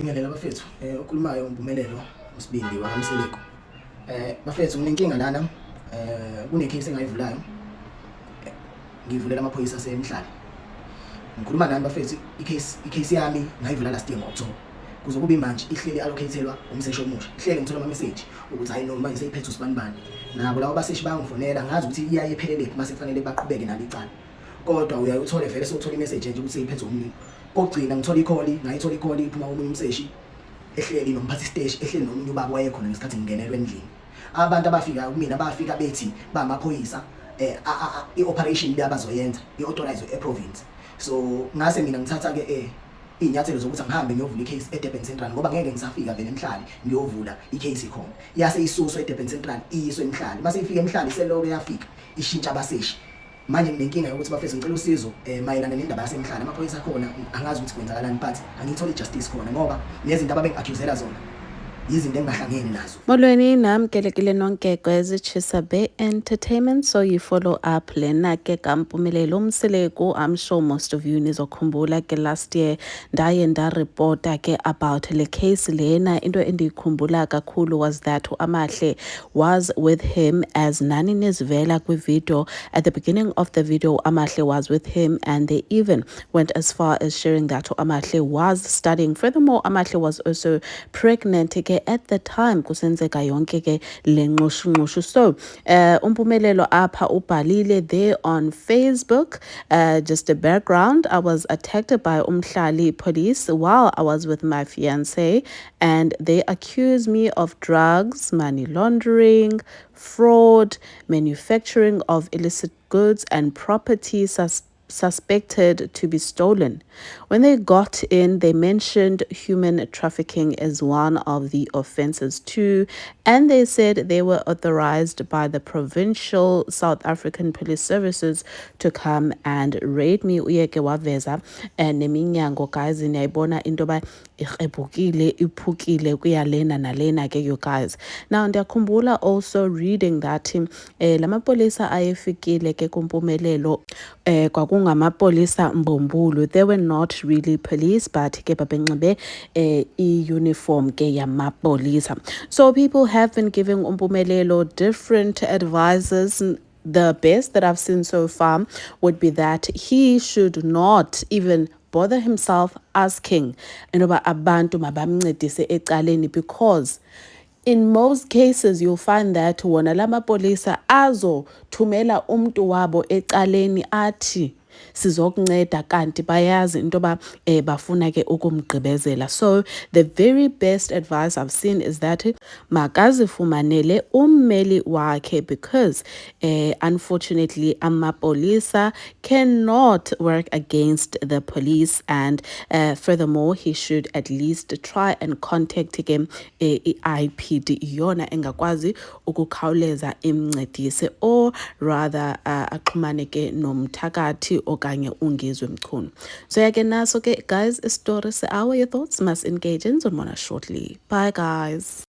Ngiyabingelela bafethu okhulumayo uMpumelelo uSibindi waMseleko. Bafethu nginenkinga lana kunecase engayivulayo. Ngivulela amaphoyisa asemhlali. Ngikhuluma nani bafethu icase yami ngayivula last year ngoOctober. Kuze kube manje ihleli allocateelwa umseshi omusha. Ihlele ngithola ama message ukuthi hayi noma manje seyiphethe usibanibani. Nabo labo baseshi bangifonela ngazi ukuthi iyaye iphelele mase kufanele baqhubeke nalo icala. Kodwa uyaye uthole vele sokuthola imessage nje ukuthi seyiphethe umuntu. Kokugcina ngithola ngayithola i-call iphuma komunye umseshi ehleli nomphathi stage ehleli nomunye ubaba wayekhona ngesikhathi ngingenelwe endlini. Abantu abafika kumina bafika bethi bamaphoyisa i-operation le abazoyenza i-authorized e-province. So ngase mina ngithatha ke inyathelo zokuthi ngihambe ngiyovula icase eDurban Central ngoba ngeke ngisafika vele emhlali ngiyovula icase ikhona. Yase isuswe eDurban Central iyiswe emhlali. Mase ifika emhlali seloko yafika ishintsha abaseshi. Manje nginenkinga yokuthi bafethu ngicela usizo mayelana nendaba yasemhlali. Amaphoyisa khona angazi ukuthi kwenzakalani but angitholi justice khona ngoba nezinto ababengi-accusela zona izinto engingahlangene nazo. Molweni namkelekile nonke kweziChisabe Entertainment. So you follow up lena ke kaMpumelelo uMseleko. I'm sure most of you nizokhumbula ke last year ndaye ndarepota ke about le case lena. Into endiyikhumbula kakhulu was that uAmahle was with him as Nani Nizvela kwi video. At the beginning of the video uAmahle was with him and they even went as far as sharing that uAmahle was studying. Furthermore, Amahle was also pregnant ke at the time kusenzeka yonke ke lenqushu. So uMpumelelo apha ubhalile there on Facebook, just a background. I was attacked by Umhlali police while I was with my fiance and they accused me of drugs, money laundering, fraud, manufacturing of illicit goods and property suspected to be stolen. When they got in, they mentioned human trafficking as one of the offenses too, and they said they were authorized by the provincial South African police services to come and raid me. Uyeke waveza neminyango guys niyayibona into ba irebukile iphukile kuyalena nalena ke you guys. Now ndiyakhumbula also reading that lamapolisa ayefikile ke kuMpumelelo kwakungamapolisa mbumbulu. They were not really police but ke babenxibe i-uniform ke yamapolisa. So people have been giving uMpumelelo different advices. The best that I've seen so far would be that he should not even bother himself asking abantu mabamncedise ecaleni, because in most cases you'll find that wona lama polisa azo thumela umntu wabo ecaleni athi sizokunceda kanti bayazi into ba bafuna ke ukumgqibezela. So the very best advice I've seen is that makazifumanele ummeli wakhe, because unfortunately amapolisa cannot work against the police, and furthermore he should at least try and contact again IPD iyona engakwazi ukukhawuleza imncedise, or rather axhumane ke nomthakathi okanye ungizwe mchunu. So yake naso ke guys, story se our your thoughts must engage in Zonmona shortly. Bye guys.